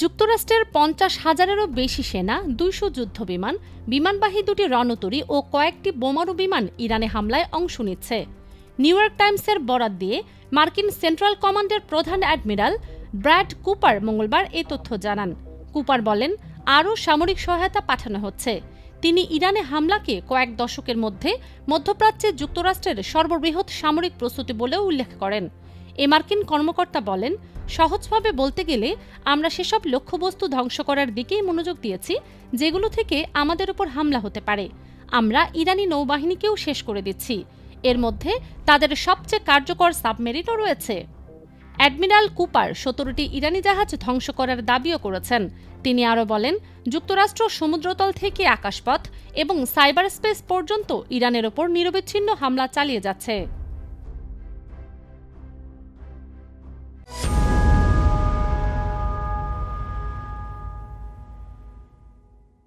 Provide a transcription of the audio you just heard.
যুক্তরাষ্ট্রের ৫০,০০০-এরও বেশি সেনা, ২০০ যুদ্ধবিমান, বিমানবাহী দুটি রণতরী ও কয়েকটি বোমারু বিমান ইরানে হামলায় অংশ নিচ্ছে। নিউ ইয়র্ক টাইমসের বরাত দিয়ে মার্কিন সেন্ট্রাল কমান্ডের প্রধান অ্যাডমিরাল ব্র্যাড কুপার মঙ্গলবার এ তথ্য জানান। কুপার বলেন, আরও সামরিক সহায়তা পাঠানো হচ্ছে। তিনি ইরানে হামলাকে কয়েক দশকের মধ্যে মধ্যপ্রাচ্যে যুক্তরাষ্ট্রের সর্ববৃহৎ সামরিক প্রস্তুতি বলেও উল্লেখ করেন। এ মার্কিন কর্মকর্তা বলেন, সহজভাবে বলতে গেলে আমরা সেসব লক্ষ্যবস্তু ধ্বংস করার দিকেই মনোযোগ দিয়েছি যেগুলো থেকে আমাদের উপর হামলা হতে পারে। আমরা ইরানি নৌবাহিনীকেও শেষ করে দিচ্ছি। এর মধ্যে তাদের সবচেয়ে কার্যকর সাবমেরিনও রয়েছে। অ্যাডমিরাল কুপার ১৭টি ইরানি জাহাজ ধ্বংস করার দাবিও করেছেন। তিনি আরও বলেন, যুক্তরাষ্ট্র সমুদ্রতল থেকে আকাশপথ এবং সাইবার স্পেস পর্যন্ত ইরানের ওপর নিরবিচ্ছিন্ন হামলা চালিয়ে যাচ্ছে।